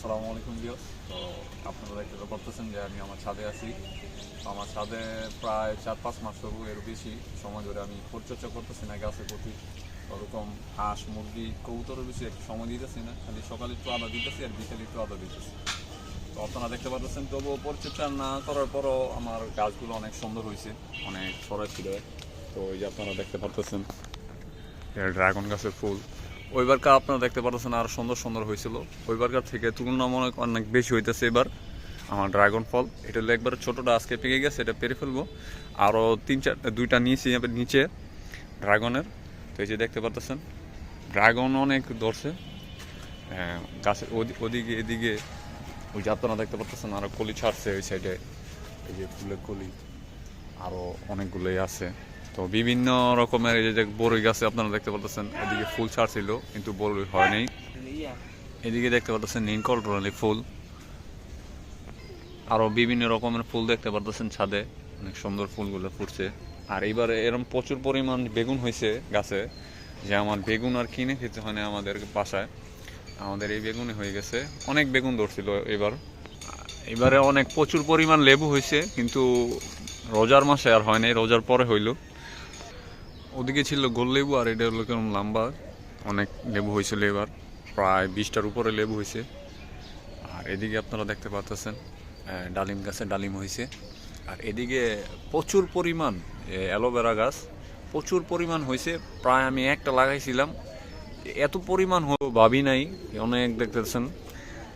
আসসালামু আলাইকুম ভিউয়ার্স। তো আপনারা দেখতে পাচ্ছেন যে আমি আমার ছাদে আছি। তো আমার ছাদে প্রায় 4-5 মাস হবো, এর বেশি সময় ধরে আমি পরিচর্যা করতেছি না গাছের প্রতি। ওরকম হাঁস মুরগি কবুতরের বেশি একটু সময় দিতেছি না, খালি সকালে একটু আদা দিতেছি আর বিকেলে একটু আদা দিতেছি। তো আপনারা দেখতে পাচ্ছেন, তবুও পরিচর্যা না করার পরও আমার গাছগুলো অনেক সুন্দর হয়েছে, অনেক ছড়াচ্ছিল। তো এই যে আপনারা দেখতে পাচ্ছেন ড্রাগন গাছের ফুল ওইবারকার আপনারা দেখতে পাচ্ছেন আরও সুন্দর সুন্দর হয়েছিল। ওইবারকার থেকে তুলনামূলক অনেক বেশি হইতেছে এবার আমার ড্রাগন ফল। এটা হলো একবার ছোটোটা আজকে পেকে গেছে, এটা পেরে ফেলবো। আরও 2টা নিয়েছি নিচে ড্রাগনের। তো এই যে দেখতে পাচ্ছেন ড্রাগন অনেক ধরছে গাছের ওদিকে এদিকে। ওই যে আপনারা দেখতে পাচ্ছেন আরও কলি ছাড়ছে ওই সাইডে, এই যে ফুলের কলি আরও অনেকগুলোই আছে। তো বিভিন্ন রকমের এই যে বড়ই গাছে আপনারা দেখতে পাচ্ছেন এদিকে ফুল ছাড়ছিল কিন্তু বড়ই হয়নি। এদিকে দেখতে পাচ্ছেন নীলকণ্ঠী ফুল, আরও বিভিন্ন রকমের ফুল দেখতে পাচ্ছেন ছাদে, অনেক সুন্দর ফুলগুলো ফুটছে। আর এবারে এরকম প্রচুর পরিমাণ বেগুন হয়েছে গাছে, যে আমার বেগুন আর কিনে খেতে হয় না আমাদের বাসায়, আমাদের এই বেগুনই হয়ে গেছে। অনেক বেগুন ধরছিল এবারে অনেক প্রচুর পরিমাণ লেবু হয়েছে, কিন্তু রোজার মাসে আর হয় নাই, রোজার পরে হইল। ওদিকে ছিল গোল লেবু আর এটা হলো কেমন লম্বা, অনেক লেবু হয়েছিল এবার, প্রায় 20টার উপরে লেবু হয়েছে। আর এদিকে আপনারা দেখতে পাচ্ছেন ডালিম গাছে ডালিম হয়েছে। আর এদিকে প্রচুর পরিমাণ অ্যালোভেরা গাছ প্রচুর পরিমাণ হয়েছে, প্রায় আমি একটা লাগাইছিলাম, এত পরিমাণ ভাবি নাই, অনেক দেখতেছেন।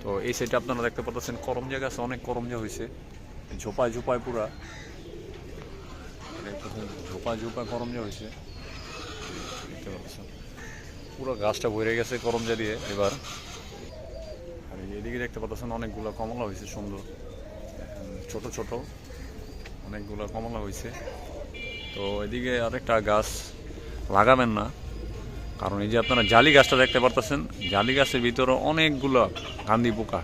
তো এই সাইডে আপনারা দেখতে পাচ্ছেন করমজা গাছ, অনেক করমজা হয়েছে, ঝোপায় ঝোপায় পুরা ঝোপায় ঝোপায় করমজা হয়েছে, দেখতে পাচ্ছেন পুরো গাছটা ভরে গেছে করমজা দিয়ে এবার। আর এদিকে দেখতে পাচ্ছেন অনেকগুলো কমলা হয়েছে সুন্দর, ছোট ছোট অনেকগুলো কমলা হয়েছে। তো এদিকে আরেকটা গাছ লাগাবেন না, কারণ এই যে আপনারা জালি গাছটা দেখতে পারতেছেন, জালি গাছের ভিতরে অনেকগুলো গান্ধী পোকা,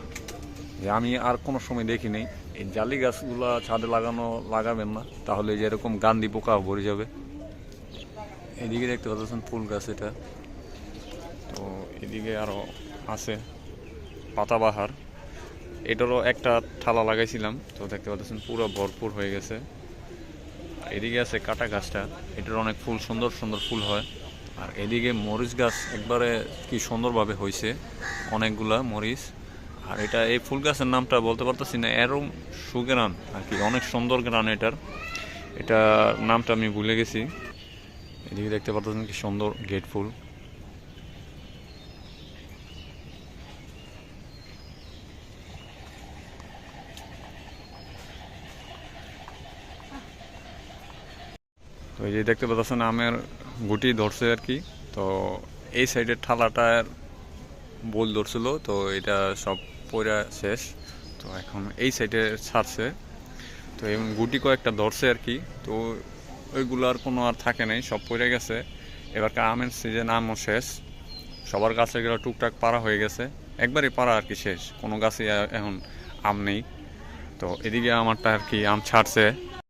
যে আমি আর কোনো সময় দেখি নেই। এই জালি গাছগুলো ছাদে লাগাবেন না, তাহলে যে এরকম গান্ধী পোকা ভরে যাবে। এদিকে দেখতে পাচ্ছেন ফুল গাছ এটা। তো এদিকে আরও আছে পাতাবাহার, এটারও একটা ঠালা লাগাইছিলাম, তো দেখতে পাচ্ছেন পুরো ভরপুর হয়ে গেছে। এদিকে আছে কাটা গাছটা, এটার অনেক ফুল, সুন্দর সুন্দর ফুল হয়। আর এদিকে মরিচ গাছ একবারে কি সুন্দরভাবে হয়েছে, অনেকগুলা মরিচ। আর এটা এই ফুল গাছের নামটা বলতে পারতেছি না, এরম সুগ্রান আর কি, অনেক সুন্দর গ্রান এটার, এটা নামটা আমি ভুলে গেছি। এদিকে দেখতে পাচ্ছেন কি সুন্দর গেট ফুল। তো এই যে দেখতে পাচ্ছেন আমের গুটি ধরছে আর কি। তো এই সাইডের ঠালাটার বোল ধরছিল, তো এটা সব পয়রা শেষ, তো এখন এই সাইডে ছাড়ছে। তো এবং গুটি কয়েকটা ধরছে আর কি, তো ওইগুলো আর কোনো আর থাকে নাই, সব পড়ে গেছে। এবারকার আমের সিজন, আমও শেষ, সবার গাছে গেলে টুকটাক পাড়া হয়ে গেছে, একবারই পাড়া আর কি শেষ, কোনো গাছে এখন আম নেই। তো এদিকে আমারটা আর কি আম ছাড়ছে।